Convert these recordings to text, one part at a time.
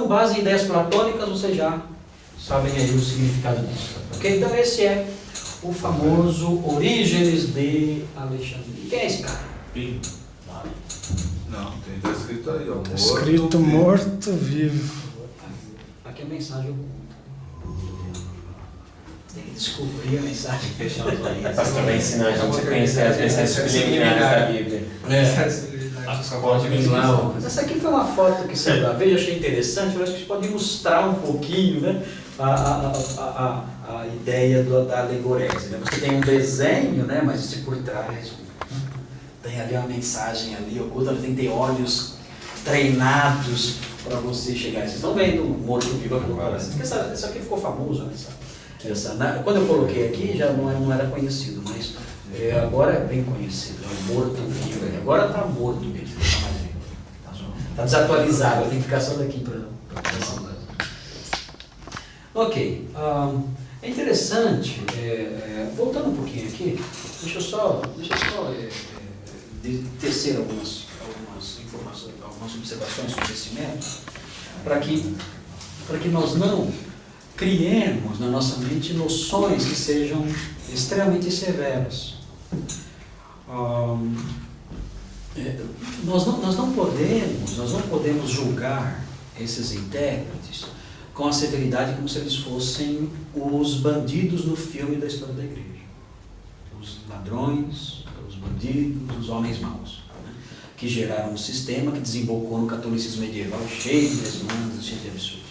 com base em ideias platônicas, vocês já sabem aí o significado disso. Ok? Então esse é o famoso Orígenes de Alexandria. Quem é esse cara? Não, está escrito aí, ó. Escrito morto, vivo. Aqui é a mensagem oculta. Tem que descobrir a mensagem. Fechar os olhos. Pastor vai ensinar a gente a conhecer as mensagens subliminares da Bíblia. Pode vir lá, ó. Mas essa aqui foi uma foto que você veio, eu achei interessante, eu acho que pode ilustrar um pouquinho, né, a ideia da alegorese. Né? Você tem um desenho, né, mas isso por trás tem ali uma mensagem ali oculta, tem que ter olhos treinados para você chegar. Vocês estão vendo o morto-vivo aqui. Essa aqui ficou famosa, né? Quando eu coloquei aqui já não era conhecido, mas agora é bem conhecido, é o morto-vivo. Agora está morto mesmo, não está mais vivo. Está desatualizado, eu tenho que ficar só daqui para Ok, é interessante, voltando um pouquinho aqui, deixa eu só tecer algumas informações, algumas observações sobre esse método, para que nós não criemos na nossa mente noções que sejam extremamente severas. Nós não podemos julgar esses intérpretes com a severidade como se eles fossem os bandidos no filme da história da igreja. Os ladrões, os bandidos, os homens maus, né? Que geraram um sistema que desembocou no catolicismo medieval cheio de desmandos, cheio de absurdos.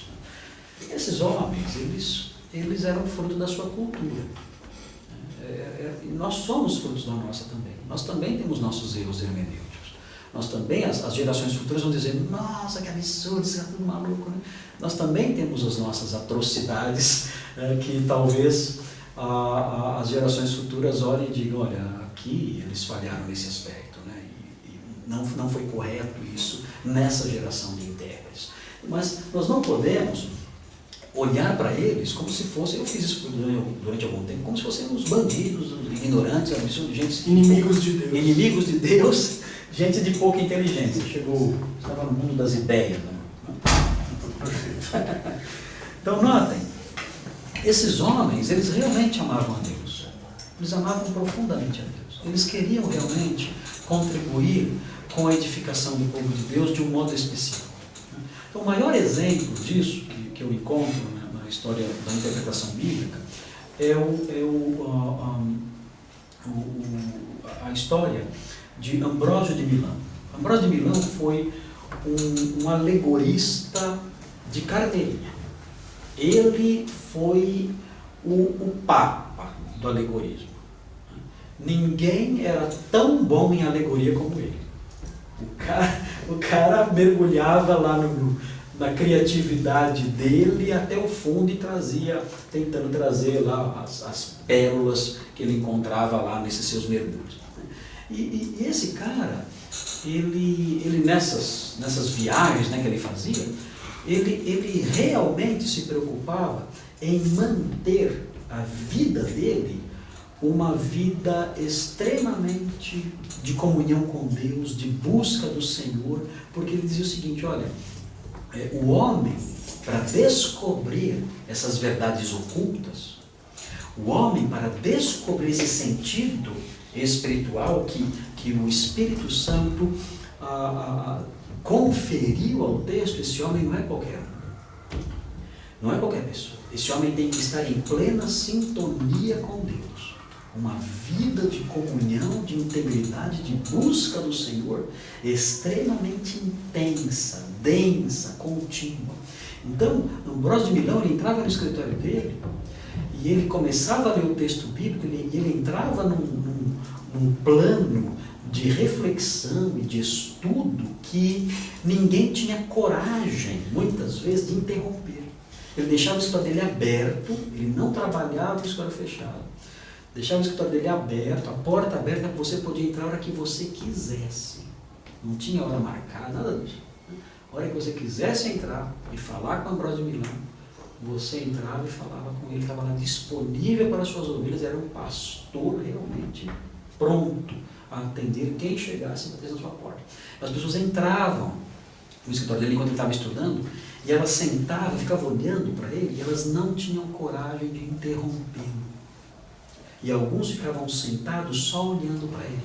Esses homens, eles eram fruto da sua cultura. E nós somos frutos da nossa também. Nós também temos nossos erros hermenêuticos. Nós também, as gerações futuras vão dizer, nossa, que absurdo, isso é tudo maluco, né? Nós também temos as nossas atrocidades, que talvez as gerações futuras olhem e digam, olha, aqui eles falharam nesse aspecto, né? E não foi correto isso nessa geração de intérpretes. Mas nós não podemos olhar para eles como se fossem, eu fiz isso durante algum tempo, como se fossem os bandidos, os ignorantes, absurdos, gente, Inimigos de Deus. Inimigos de Deus, gente de pouca inteligência. Estava no mundo das ideias. Né? Então, notem, esses homens, eles realmente amavam a Deus. Eles amavam profundamente a Deus. Eles queriam realmente contribuir com a edificação do povo de Deus de um modo especial. Então, o maior exemplo disso que eu encontro na história da interpretação bíblica é a história de Ambrósio de Milão. Ambrósio de Milão foi um alegorista de carteirinha. Ele foi o papa do alegorismo. Ninguém era tão bom em alegoria como ele. O cara mergulhava lá na criatividade dele até o fundo e tentando trazer lá as pérolas que ele encontrava lá nesses seus mergulhos. E esse cara, ele nessas viagens, né, que ele fazia, ele realmente se preocupava em manter a vida dele uma vida extremamente de comunhão com Deus, de busca do Senhor, porque ele dizia o seguinte, olha, o homem, para descobrir essas verdades ocultas, o homem, para descobrir esse sentido espiritual que o Espírito Santo conferiu ao texto, esse homem não é qualquer um. Não é qualquer pessoa. Esse homem tem que estar em plena sintonia com Deus. Uma vida de comunhão, de integridade, de busca do Senhor, extremamente intensa, densa, contínua. Então, Ambrósio de Milão, ele entrava no escritório dele e ele começava a ler o texto bíblico, e ele entrava num plano de reflexão e de estudo que ninguém tinha coragem, muitas vezes, de interromper. Ele deixava o escritório dele aberto, ele não trabalhava com o escritório fechado. Deixava o escritório dele aberto, a porta aberta, que você podia entrar a hora que você quisesse. Não tinha hora marcada, nada disso. A hora que você quisesse entrar e falar com Ambrósio de Milão, você entrava e falava com ele, estava lá disponível para as suas ovelhas, era um pastor realmente pronto a atender quem chegasse e batesse na sua porta. As pessoas entravam no escritório dele enquanto ele estava estudando E elas sentavam, ficavam olhando para ele, e elas não tinham coragem de interrompê-lo. E alguns ficavam sentados só olhando para ele,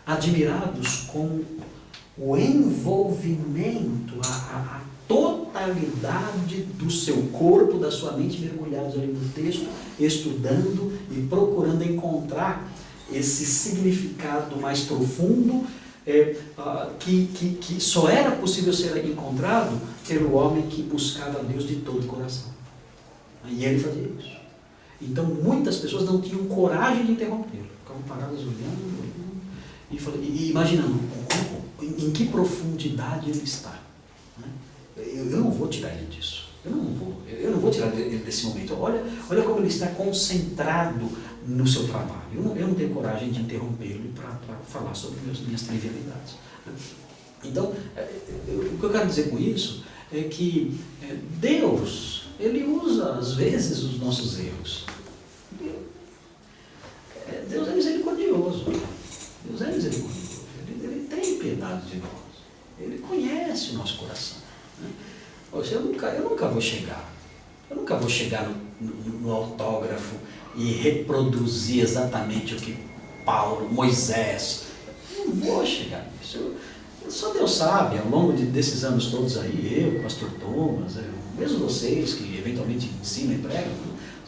admirados com o envolvimento, a totalidade do seu corpo, da sua mente, mergulhados ali no texto, estudando e procurando encontrar esse significado mais profundo, que só era possível ser encontrado pelo homem que buscava Deus de todo o coração. E ele fazia isso. Então muitas pessoas não tinham coragem de interrompê-lo, ficavam paradas olhando e imaginando em que profundidade ele está. Eu não vou tirar ele disso. Eu não vou tirar ele desse momento. Olha como ele está concentrado no seu trabalho. Eu não tenho coragem de interrompê-lo para falar sobre minhas trivialidades. Então, o que eu quero dizer com isso é que Deus, Ele usa às vezes os nossos erros. Deus é misericordioso. Deus é misericordioso. Ele tem piedade de nós. Ele conhece o nosso coração. Eu nunca vou chegar no autógrafo e reproduzir exatamente o que Moisés. Eu não vou chegar nisso. Só Deus sabe, ao longo desses anos todos aí, eu, pastor Thomas, mesmo vocês que eventualmente ensinam e pregam,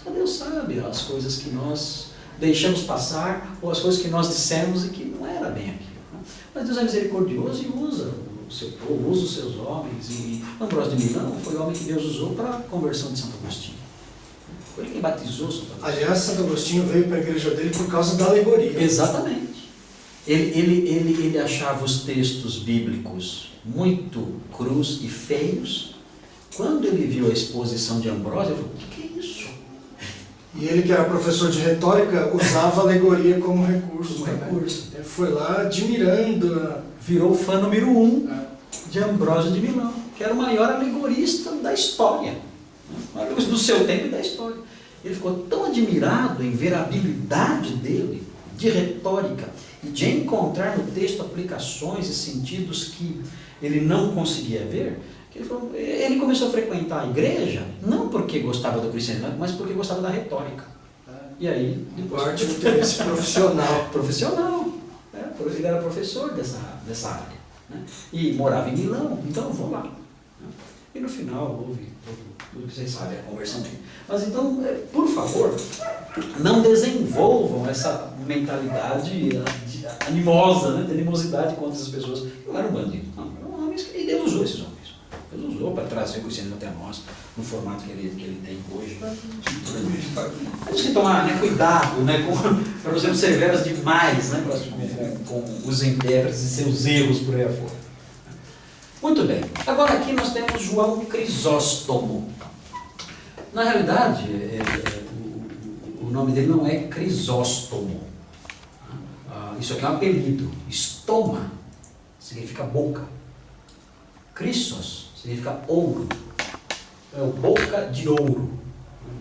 só Deus sabe as coisas que nós deixamos passar ou as coisas que nós dissemos e que não era bem aquilo. Mas Deus é misericordioso e usa o seu povo, usa os seus homens. E Ambrósio de Milão foi o homem que Deus usou para a conversão de Santo Agostinho. Foi ele quem batizou Santo Agostinho. Aliás, Santo Agostinho veio para a igreja dele por causa da alegoria. Exatamente. Ele achava os textos bíblicos muito crus e feios. Quando ele viu a exposição de Ambrósio, ele falou: o que é isso? E ele, que era professor de retórica, usava a alegoria como recurso. Ele foi lá admirando. Virou o fã número 1 de Ambrósio de Milão, que era o maior alegorista da história, do seu tempo e da história. Ele ficou tão admirado em ver a habilidade dele de retórica e de encontrar no texto aplicações e sentidos que ele não conseguia ver, que ele começou a frequentar a igreja, não porque gostava do cristianismo, mas porque gostava da retórica. E aí, parte do interesse profissional. Profissional. Ele era professor dessa área. E morava em Milão, então eu vou lá. E no final houve tudo que vocês sabem, a conversão dele. Mas então, por favor, não desenvolvam essa mentalidade animosa, de animosidade contra as pessoas. Não eram bandidos, não, eram homens que Deus usou esses homens. Deus usou para trazer o cristianismo até nós, no formato que ele tem hoje. Temos que tomar cuidado, para não sermos severos demais com os intérpretes e seus erros por aí afora. Muito bem. Agora aqui nós temos João Crisóstomo. Na realidade, o nome dele não é Crisóstomo. Isso aqui é um apelido. Estoma significa boca. Cristos significa ouro. É o boca de ouro.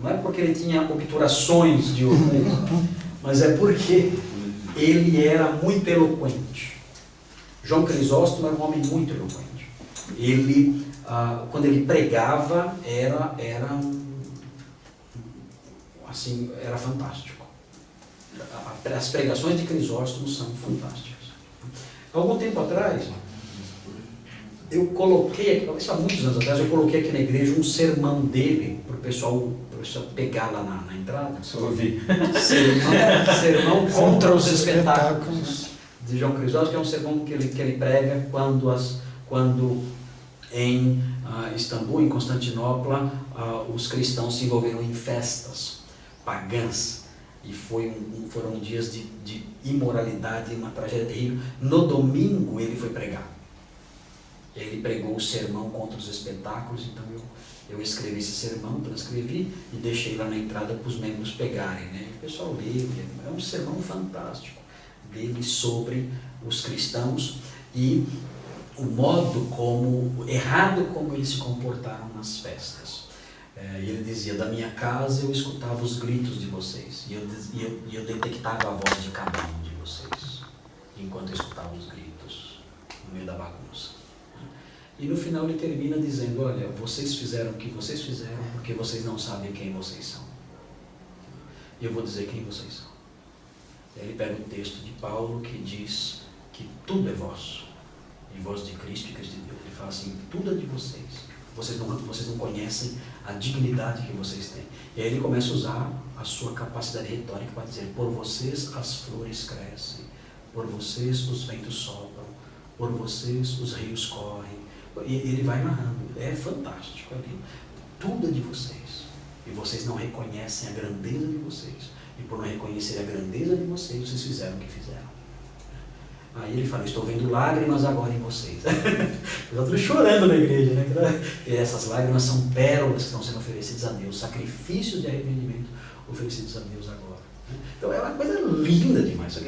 Não é porque ele tinha obturações de ouro, mas é porque ele era muito eloquente. João Crisóstomo era um homem muito eloquente. Ele, quando ele pregava, era fantástico. As pregações de Crisóstomo são fantásticas. Algum tempo atrás, eu coloquei aqui, talvez há muitos anos atrás, eu coloquei aqui na igreja um sermão dele, para o pessoal pegar lá na entrada. Só ouvir. Sermão contra os espetáculos de João Crisóstomo, que é um sermão que ele prega quando em Istambul, em Constantinopla, os cristãos se envolveram em festas pagãs e foram dias de imoralidade, uma tragédia terrível. No domingo ele foi pregar. Ele pregou o sermão contra os espetáculos, então eu escrevi esse sermão, transcrevi e deixei lá na entrada para os membros pegarem. O pessoal lê, é um sermão fantástico dele sobre os cristãos e o modo errado como eles se comportaram nas festas. E ele dizia: da minha casa eu escutava os gritos de vocês, e eu detectava a voz de cada um de vocês, enquanto eu escutava os gritos no meio da bagunça. E no final ele termina dizendo, olha, vocês fizeram o que vocês fizeram porque vocês não sabem quem vocês são. E eu vou dizer quem vocês são. Ele pega o texto de Paulo que diz que tudo é vosso. E vós de Cristo e Cristo de Deus. Ele fala assim, tudo é de vocês. Vocês não conhecem a dignidade que vocês têm. E aí ele começa a usar a sua capacidade retórica para dizer, por vocês as flores crescem, por vocês os ventos sopram, por vocês os rios correm. E ele vai narrando. É fantástico ali. Tudo é de vocês. E vocês não reconhecem a grandeza de vocês. E por não reconhecer a grandeza de vocês, vocês fizeram o que fizeram. Aí ele fala, estou vendo lágrimas agora em vocês. Os outros chorando na igreja, né? E essas lágrimas são pérolas que estão sendo oferecidas a Deus, sacrifícios de arrependimento oferecidos a Deus agora. Então é uma coisa linda demais.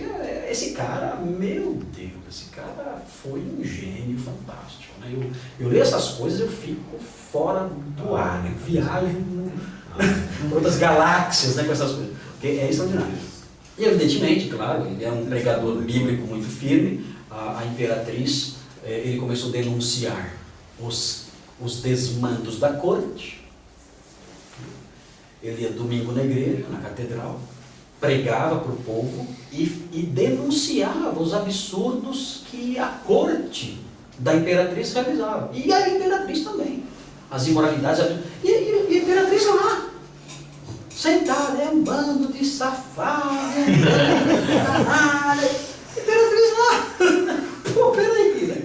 Esse cara, meu Deus, esse cara foi um gênio fantástico. Né? Eu leio essas coisas, eu fico fora do ar, né? Viajo por outras galáxias, né, com essas coisas. Porque é extraordinário. E evidentemente, claro, ele é um pregador bíblico muito firme. A imperatriz, ele começou a denunciar os desmandos da corte. Ele ia domingo na igreja, na catedral, pregava para o povo e denunciava os absurdos que a corte da imperatriz realizava. E a imperatriz também. As imoralidades. E a imperatriz lá, sentada, é um bando de safado, canalha. Imperatriz lá. Pô, peraí, né?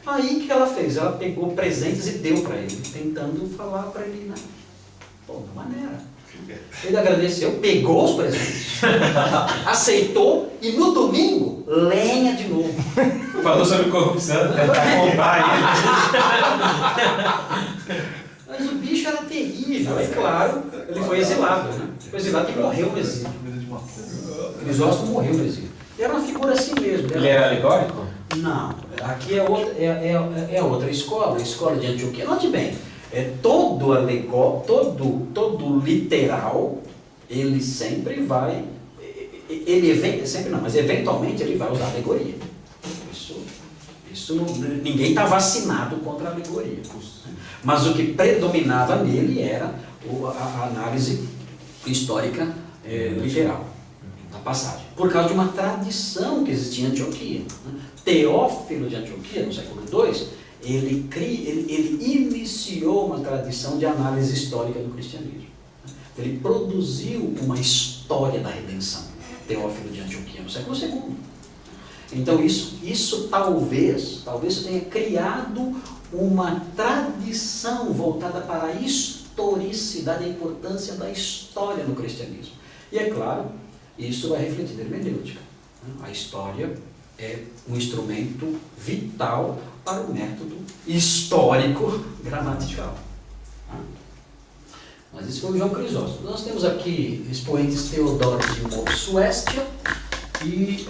Aí o que ela fez? Ela pegou presentes e deu para ele, tentando falar para ele, né? Pô, de maneira. Ele agradeceu, pegou os presentes, aceitou e no domingo, lenha de novo. Falou sobre corrupção, tentar comprar ele. Mas o bicho era terrível, é claro, ele foi exilado, né? Foi exilado e morreu no exílio. Crisóstomo morreu no exílio. Era uma figura assim mesmo. Ele era alegórico? Não, aqui é outra escola, a escola de Antioquia. Note bem, todo todo literal, ele sempre vai, sempre não, mas eventualmente ele vai usar alegoria. Isso ninguém está vacinado contra a alegoria. Mas o que predominava nele era a análise histórica literal da passagem, por causa de uma tradição que existia em Antioquia. Teófilo de Antioquia, no século II, ele iniciou uma tradição de análise histórica do cristianismo. Ele produziu uma história da redenção, Teófilo de Antioquia, no século II. Então isso talvez tenha criado uma tradição voltada para a historicidade, a importância da história no cristianismo. E é claro, isso vai refletir na hermenêutica. A história é um instrumento vital para o método histórico gramatical. Mas isso foi o João Crisóstomo. Nós temos aqui expoentes Teodoro de Mopsuestia e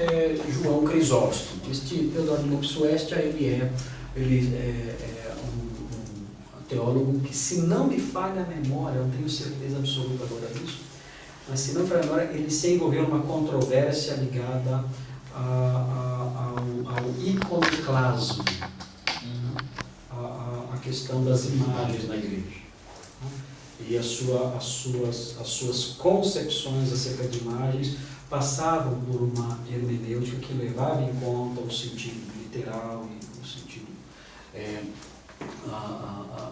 João Crisóstomo. Este Teodoro de Mopsuestia, ele é um teólogo que, se não me falha a memória, eu não tenho certeza absoluta agora disso, mas se não me falha a memória, ele se envolveu numa controvérsia ligada ao iconoclasmo, a questão das imagens na igreja. E as suas concepções acerca de imagens passavam por uma hermenêutica que levava em conta o sentido literal e o sentido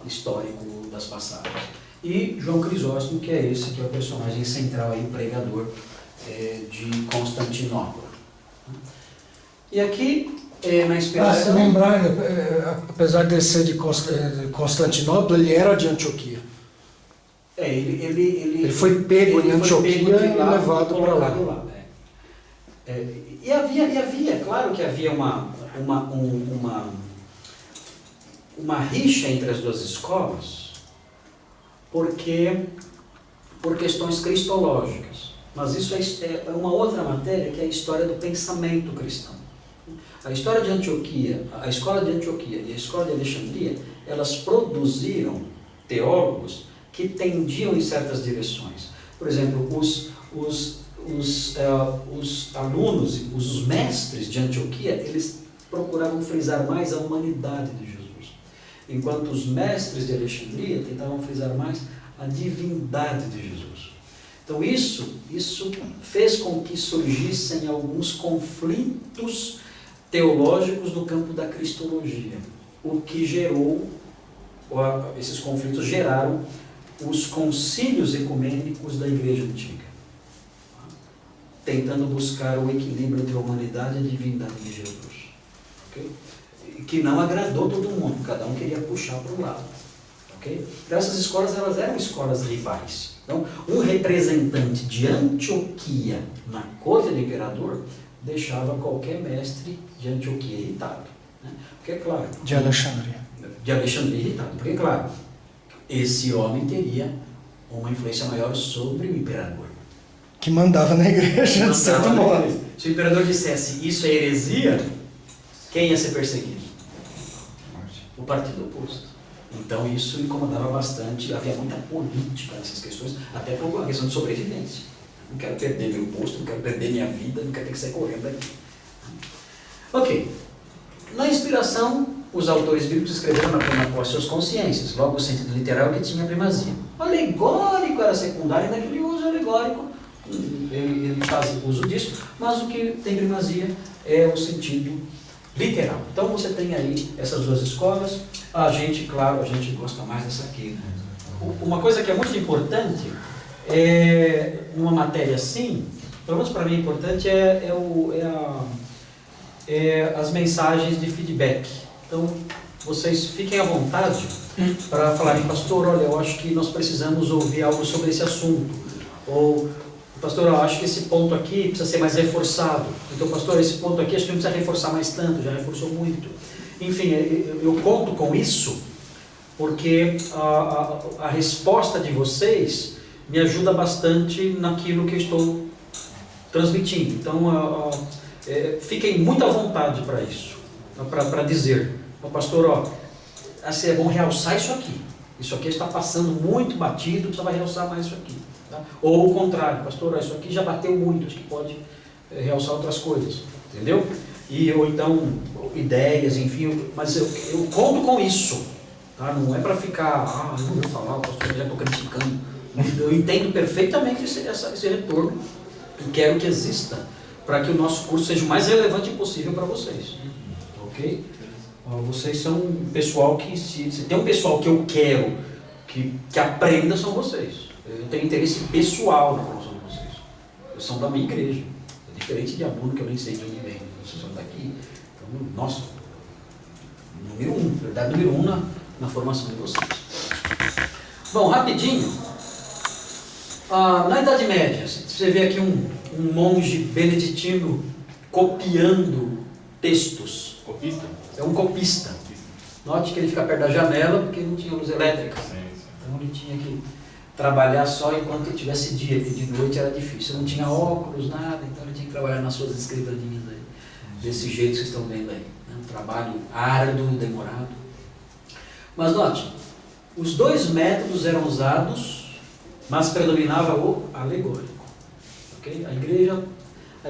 histórico das passagens. E João Crisóstomo, que é esse que é o personagem central aí, o pregador de Constantinopla. E aqui, na inspiração... lembrar, apesar de ser de Constantinopla, ele era de Antioquia. Ele foi pego em Antioquia e levado para lá. E havia, claro que havia uma rixa entre as duas escolas, por questões cristológicas. Mas isso é uma outra matéria, que é a história do pensamento cristão. A história de Antioquia, a escola de Antioquia e a escola de Alexandria, elas produziram teólogos que tendiam em certas direções. Por exemplo, os alunos, os mestres de Antioquia, eles procuravam frisar mais a humanidade de Jesus. enquanto os mestres de Alexandria tentavam frisar mais a divindade de Jesus. Então isso fez com que surgissem alguns conflitos teológicos no campo da cristologia, o que gerou, esses conflitos geraram os concílios ecumênicos da Igreja Antiga, tentando buscar o equilíbrio entre a humanidade e a divindade de Jesus. Okay? Que não agradou todo mundo, cada um queria puxar para um lado. Okay? Então essas escolas elas eram escolas rivais. Então, um representante de Antioquia na corte do imperador deixava qualquer mestre de Antioquia irritado. Né? Porque, é claro... De Alexandria. De Alexandria irritado. Porque, é claro, esse homem teria uma influência maior sobre o imperador. Que mandava na igreja, de certo modo. Se o imperador dissesse isso é heresia, quem ia ser perseguido? O partido oposto. Então isso incomodava bastante, havia muita política nessas questões, até por uma questão de sobrevivência. Não quero perder meu posto, não quero perder minha vida, não quero ter que sair correndo daqui. Ok. Na inspiração, os autores bíblicos escreveram apenas com as suas consciências, logo o sentido literal que tinha primazia. O alegórico era secundário, naquele uso alegórico, ele faz uso disso, mas o que tem primazia é o sentido literal. Então você tem aí essas duas escolas. A gente, claro, a gente gosta mais dessa aqui. Né? Uma coisa que é muito importante, numa matéria assim, pelo menos para mim é importante, as mensagens de feedback. Então, vocês fiquem à vontade para falarem, pastor, olha, eu acho que nós precisamos ouvir algo sobre esse assunto. Ou, pastor, eu acho que esse ponto aqui precisa ser mais reforçado. Então, pastor, esse ponto aqui acho que não precisa reforçar mais tanto, já reforçou muito. Enfim, eu conto com isso porque a resposta de vocês me ajuda bastante naquilo que eu estou transmitindo. Então, fiquem muito à vontade para isso, para dizer, pastor, assim, é bom realçar isso aqui. Isso aqui está passando muito batido, precisa realçar mais isso aqui. Tá? Ou o contrário, pastor, isso aqui já bateu muito, acho que pode realçar outras coisas, entendeu? Ou então, ideias, enfim, mas eu conto com isso, tá? Não é para ficar, não vou falar, pastor, já estou criticando. Eu entendo perfeitamente esse retorno e quero que exista para que o nosso curso seja o mais relevante possível para vocês, ok? Vocês são um pessoal que, se tem um pessoal que eu quero que aprenda, são vocês. Eu tenho interesse pessoal na formação de vocês. Eles são da minha igreja. É diferente de aluno que eu nem sei de onde vem. Vocês são daqui. Então, nossa, prioridade número um na formação de vocês. Bom, rapidinho. Na Idade Média, você vê aqui um monge beneditino copiando textos. Copista? É um copista. Note que ele fica perto da janela porque não tinha luz elétrica. Então ele tinha que trabalhar só enquanto tivesse dia, porque de noite era difícil. Não tinha óculos, nada, então ele tinha que trabalhar nas suas escrivaninhas aí. Desse jeito que vocês estão vendo aí. Um trabalho árduo, demorado. Mas note, os dois métodos eram usados, mas predominava o alegórico. Okay? A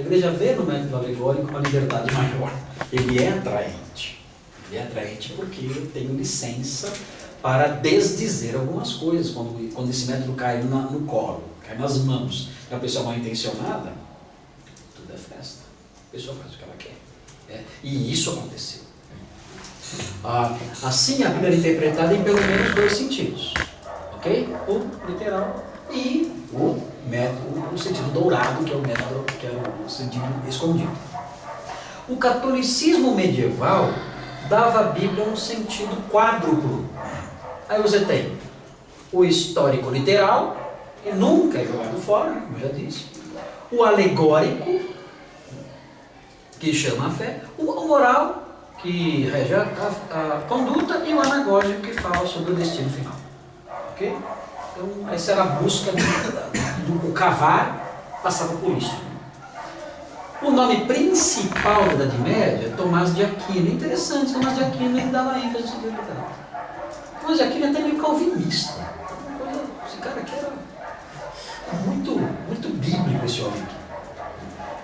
igreja vê no método alegórico uma liberdade maior. Ele é atraente. Ele é atraente porque eu tenho licença para desdizer algumas coisas. Quando esse método cai no colo, cai nas mãos da pessoa mal intencionada, tudo é festa. A pessoa faz o que ela quer. E isso aconteceu. Assim a Bíblia é interpretada em pelo menos dois sentidos. Ok? O literal e o método, o sentido dourado, que é o método, que é o sentido escondido. O catolicismo medieval dava à Bíblia um sentido quádruplo. Aí você tem o histórico literal, que nunca é jogado fora, como eu já disse. O alegórico, que chama a fé. O moral, que rege a conduta. E o anagógico, que fala sobre o destino final. Ok? Então, essa era a busca do cavar, passava por isso. O nome principal da Idade Média é Tomás de Aquino. Interessante, Tomás de Aquino ele dava ênfase no sentido literal. Tomás de Aquino é até meio calvinista. Esse cara aqui era muito bíblico, esse homem aqui.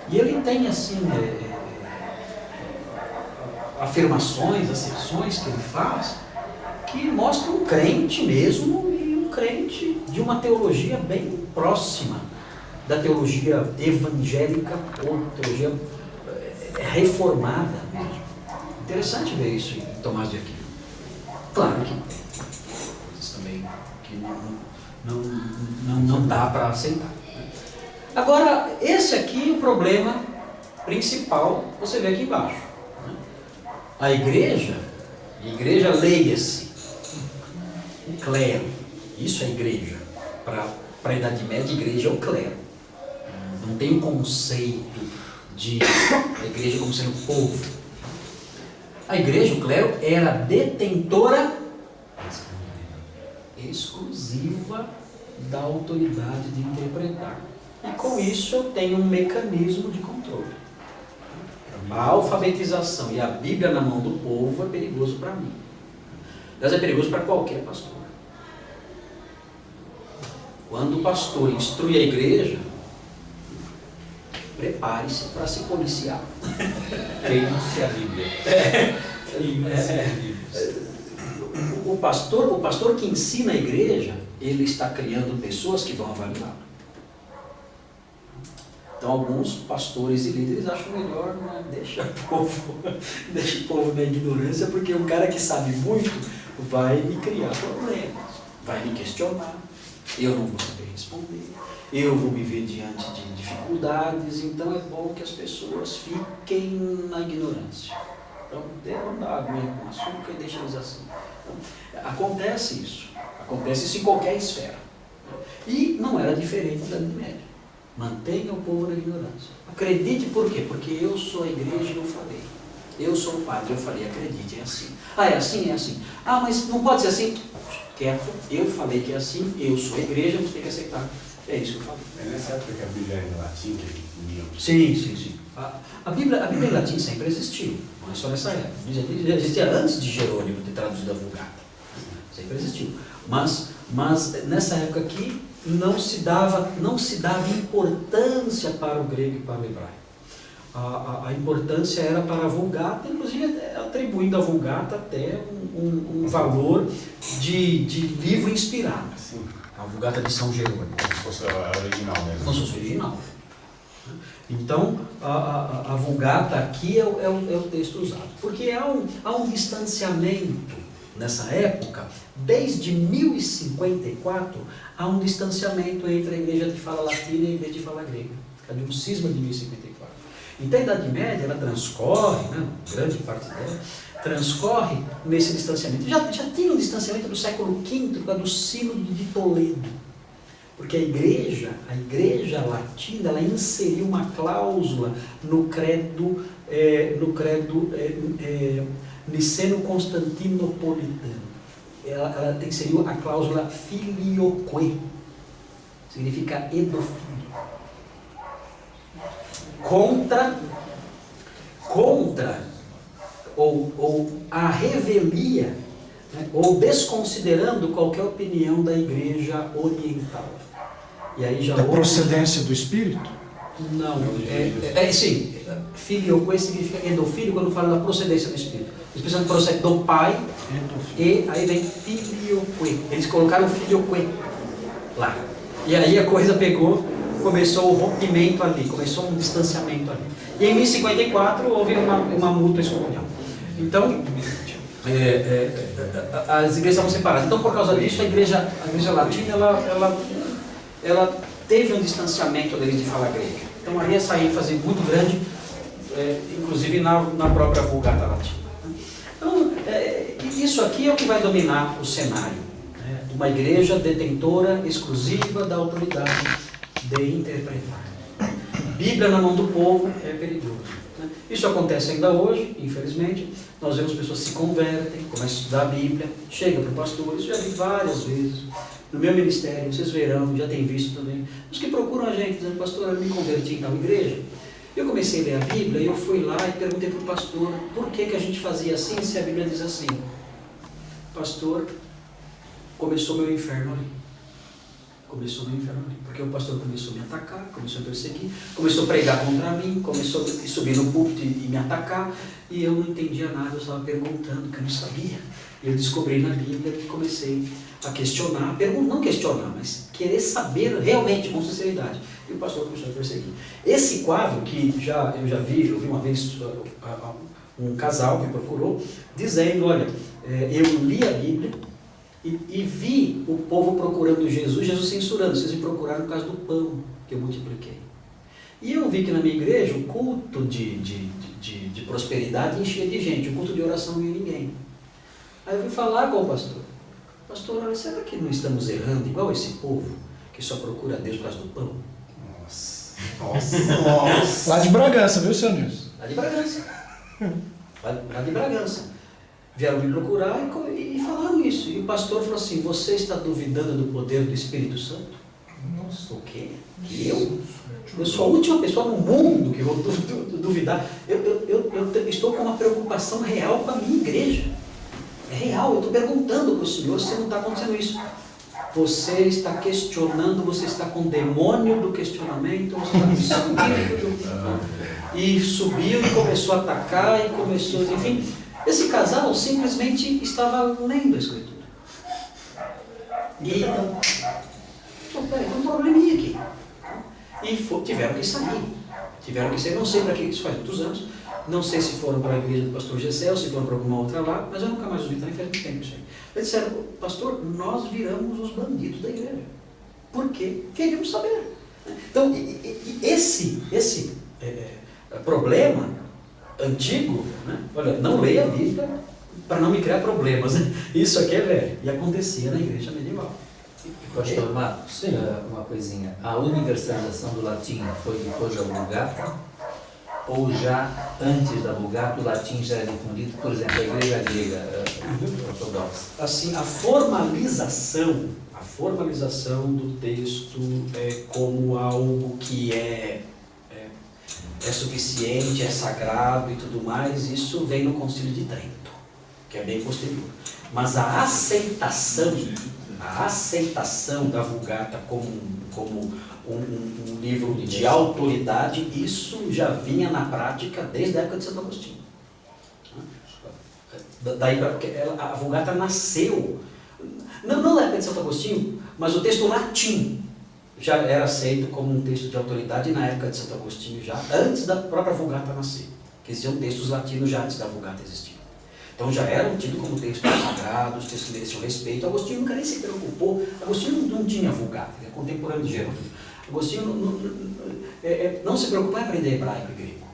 E ele tem assim afirmações, asserções que ele faz, que mostra um crente mesmo, e um crente de uma teologia bem próxima da teologia evangélica ou teologia reformada mesmo. Interessante ver isso em Tomás de Aquino. Claro que tem coisas também que não dá para aceitar. Agora, esse aqui é o problema principal, você vê aqui embaixo. A igreja leia-se, o clero, isso é igreja. Para a Idade Média, igreja é o clero. Não tem o conceito de a igreja como sendo o povo. A igreja, o clero, era detentora exclusiva da autoridade de interpretar. E com isso eu tenho um mecanismo de controle. A alfabetização e a Bíblia na mão do povo é perigoso para mim. Mas é perigoso para qualquer pastor. Quando o pastor instrui a igreja, prepare-se para se policiar. Queime-se a Bíblia. O pastor que ensina a igreja, ele está criando pessoas que vão avaliá-lo. Então alguns pastores e líderes acham melhor, né? Deixa o povo na ignorância, porque um cara que sabe muito vai me criar problemas, vai me questionar, eu não vou saber responder, eu vou me ver diante de dificuldades, então é bom que as pessoas fiquem na ignorância. Então, vamos dar aguinha com açúcar e deixa eles assim. Então, acontece isso em qualquer esfera. E não era diferente da Idade Média. Mantenha o povo na ignorância. Acredite por quê? Porque eu sou a igreja e eu falei. Eu sou o padre, eu falei, acredite, é assim. Ah, é assim, é assim. Ah, mas não pode ser assim. Quieto, eu falei que é assim, eu sou a igreja, você tem que aceitar. É isso que eu falei. É nessa época que a Bíblia era em latim, que eles liam. Sim. A Bíblia em latim sempre existiu, não é só nessa época. Já existia antes de Jerônimo ter traduzido a Vulgata. Sempre existiu. Mas nessa época aqui não se dava importância para o grego e para o hebraico. A importância era para a Vulgata, inclusive atribuindo à Vulgata até um valor de livro inspirado. Sim. A Vulgata de São Jerônimo. Como se fosse a original mesmo. Como se fosse original. Então, a Vulgata aqui é o texto usado. Porque há um distanciamento nessa época, desde 1054, há um distanciamento entre a igreja de fala latina e a igreja de fala grega. É de um cisma de 1054. Então, a Idade Média, ela transcorre, né, grande parte dela, transcorre nesse distanciamento. Já tinha um distanciamento do século V, por causa do Sínodo de Toledo. Porque a igreja latina, ela inseriu uma cláusula no credo niceno-constantinopolitano. Ela inseriu a cláusula filioque, significa edofilho. Contra ou a revelia, né, ou desconsiderando qualquer opinião da igreja oriental. E aí já Da procedência do Espírito? Não, sim, filioque significa edofilho quando fala da procedência do Espírito. O Espírito Santo procede do Pai, e aí vem filioque. Eles colocaram filioque lá. E aí a coisa começou o rompimento ali, começou um distanciamento ali. E em 1054 houve uma multa excomunhal. Então, as igrejas estavam separadas. Então, por causa disso, a igreja latina, ela teve um distanciamento deles de fala grega. Então, aí essa ênfase muito grande, inclusive na própria Vulgata latina. Então, isso aqui é o que vai dominar o cenário. Né? Uma igreja detentora exclusiva da autoridade de interpretar. Bíblia na mão do povo é perigoso. Né? Isso acontece ainda hoje, infelizmente. Nós vemos pessoas se convertem, começam a estudar a Bíblia, chega para o pastor, isso já vi várias vezes. No meu ministério, vocês verão, já tem visto também, os que procuram a gente, dizendo, pastor, eu me converti em tal igreja. Eu comecei a ler a Bíblia e eu fui lá e perguntei para o pastor, por que a gente fazia assim se a Bíblia diz assim? Pastor, começou meu inferno ali. Porque o pastor começou a me atacar, começou a perseguir, começou a pregar contra mim, começou a subir no púlpito e me atacar, e eu não entendia nada, eu estava perguntando, que eu não sabia. eu descobri na Bíblia que comecei a questionar, não questionar, mas querer saber realmente, com sinceridade. E o pastor começou a perseguir. Esse quadro que eu vi uma vez um casal me procurou, dizendo, olha, eu li a Bíblia e vi o povo procurando Jesus censurando, vocês me procuraram por causa do pão que eu multipliquei. E eu vi que na minha igreja o culto de prosperidade enchia de gente, o culto de oração não ia ninguém. Aí eu fui falar com o pastor. Pastor, olha, será que não estamos errando igual esse povo que só procura Deus por causa do pão? Nossa. Lá de Bragança, viu, seu Nilson? Lá de Bragança. Lá de Bragança. Vieram me procurar e falaram isso. E o pastor falou assim, você está duvidando do poder do Espírito Santo? Nossa, o quê? Que eu? Eu sou a última pessoa no mundo que vou duvidar. Eu estou com uma preocupação real com a minha igreja. É real, eu estou perguntando para o Senhor se não está acontecendo isso. Você está questionando, você está com o demônio do questionamento, você está com o espírito do... E subiu e começou a atacar, e começou, enfim. Esse casal simplesmente estava lendo a Escritura. E então, peraí, tem um probleminha aqui. E tiveram que sair, não sei para que, isso faz muitos anos, não sei se foram para a igreja do pastor Gessel, se foram para alguma outra lá, mas eu nunca mais ouvi, também faz muito tempo isso aí. Eles disseram, pastor, nós viramos os bandidos da igreja. Por quê? Queríamos saber. Então, esse problema antigo, né? Olha, não leia a Bíblia para não me criar problemas. Né? Isso aqui é velho. E acontecia na igreja medieval. Pastor Marcos, uma coisinha. A universalização do latim foi depois da Vulgata? Ou já antes da Vulgata o latim já era difundido? Por exemplo, a igreja grega ortodoxa. Assim, a formalização do texto como algo que é suficiente, é sagrado e tudo mais, isso vem no Concílio de Trento, que é bem posterior. Mas a aceitação da Vulgata como um livro de autoridade, isso já vinha na prática desde a época de Santo Agostinho. Daí a Vulgata nasceu, não na época de Santo Agostinho, mas o texto latim já era aceito como um texto de autoridade na época de Santo Agostinho, já antes da própria Vulgata nascer, que existiam textos latinos já antes da Vulgata existir. Então já eram tidos como textos sagrados, textos que mereciam respeito. Agostinho nunca nem se preocupou. Agostinho não tinha Vulgata, ele é contemporâneo de Jerônimo. Agostinho não se preocupou em aprender hebraico e grego.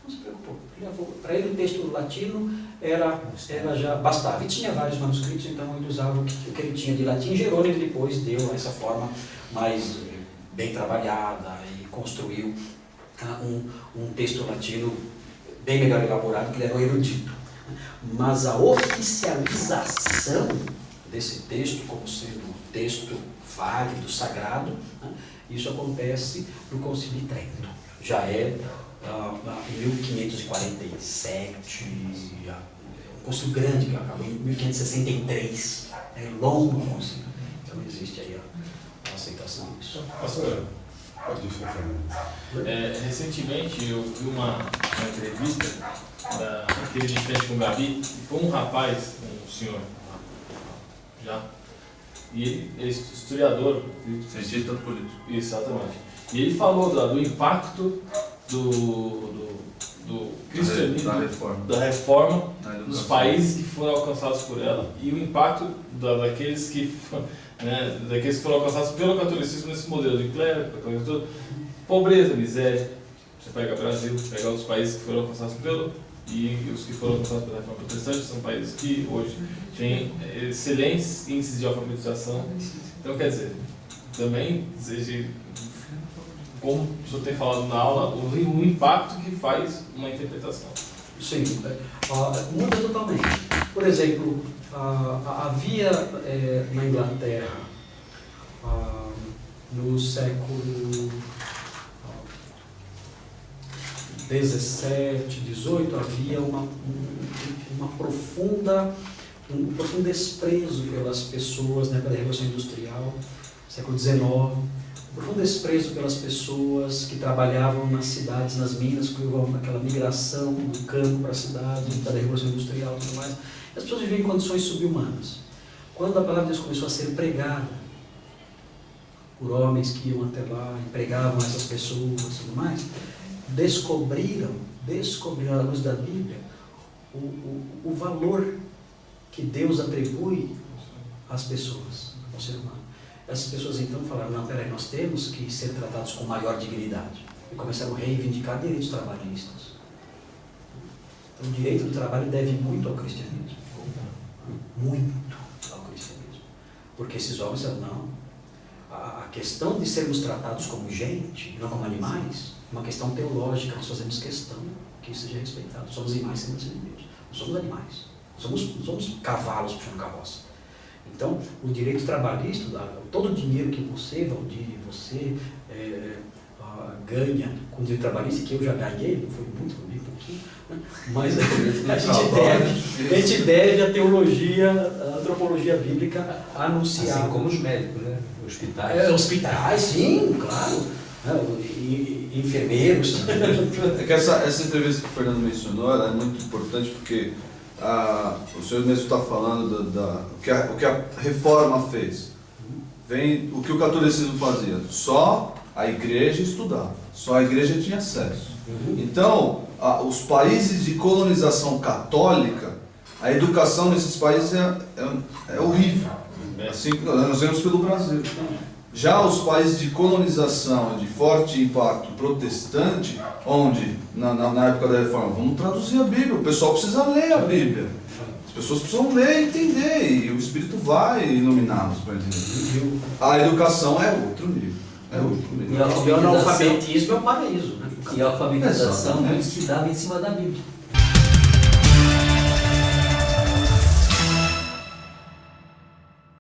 Não se preocupou. Para ele o texto latino era já bastava. E tinha vários manuscritos, então ele usava o que ele tinha de latim. Jerônimo depois deu essa forma mais bem trabalhada e construiu um texto latino bem melhor elaborado, que ele era um erudito. Mas a oficialização desse texto como sendo um texto válido, sagrado, né, isso acontece no Concílio de Trento. Já é em 1547, um concílio grande que acabou em 1563, é longo concílio. Então existe aí a aceitação disso. Pastor, pode ir, Fernando. Recentemente eu vi uma entrevista daquele de frente com o Gabi, e foi um rapaz, um senhor, já, e ele é historiador, cientista político. Exatamente. E ele falou do impacto do cristianismo, da reforma nos países que foram alcançados por ela, e o impacto daqueles que foram alcançados pelo catolicismo nesse modelo de clero, pobreza, miséria. Você pega o Brasil, pega os países que foram alcançados e os que foram alcançados pela reforma protestante são países que hoje têm excelentes índices de alfabetização. Então, quer dizer, também, como o senhor tem falado na aula, o impacto que faz uma interpretação. Sim, muda totalmente. Por exemplo, havia na Inglaterra, no século 17, 18, havia um profundo desprezo pelas pessoas, né, pela Revolução Industrial, século XIX, um profundo desprezo pelas pessoas que trabalhavam nas cidades, nas minas, que houve aquela migração do campo para a cidade, da Revolução Industrial e tudo mais. As pessoas viviam em condições subhumanas. Quando a palavra de Deus começou a ser pregada por homens que iam até lá e pregavam essas pessoas e tudo mais, descobriram à luz da Bíblia o valor que Deus atribui às pessoas, ao ser humano. Essas pessoas então falaram, não, peraí, nós temos que ser tratados com maior dignidade. E começaram a reivindicar direitos trabalhistas. Então o direito do trabalho deve muito ao cristianismo. Muito ao cristianismo. Porque esses homens disseram, não, a questão de sermos tratados como gente, não como animais, é uma questão teológica, nós fazemos questão que isso seja respeitado. Somos animais semelhantes a Deus. Não somos animais. Não somos cavalos puxando carroça. Então, o direito trabalhista, todo o dinheiro que você, Valdir, você ganha com o direito trabalhista, que eu já ganhei, não foi muito, foi bem pouquinho, né? Mas a gente deve a teologia, a antropologia bíblica anunciar. Assim como os médicos, né? Hospitais. Hospitais, sim, claro. Enfermeiros. É que essa entrevista que o Fernando mencionou ela é muito importante porque o senhor mesmo está falando o que a reforma fez. Vem o que o catolicismo fazia. Só a igreja estudava. Só a igreja tinha acesso. Então, os países de colonização católica, a educação nesses países é horrível. Assim, nós vemos pelo Brasil. Já os países de colonização de forte impacto protestante, onde, na época da reforma, vamos traduzir a Bíblia, o pessoal precisa ler a Bíblia. As pessoas precisam ler e entender, e o Espírito vai iluminá-los para entender. A educação é outro nível. E o analfabetismo é o paraíso, né? E a alfabetização muito se dava em cima da Bíblia.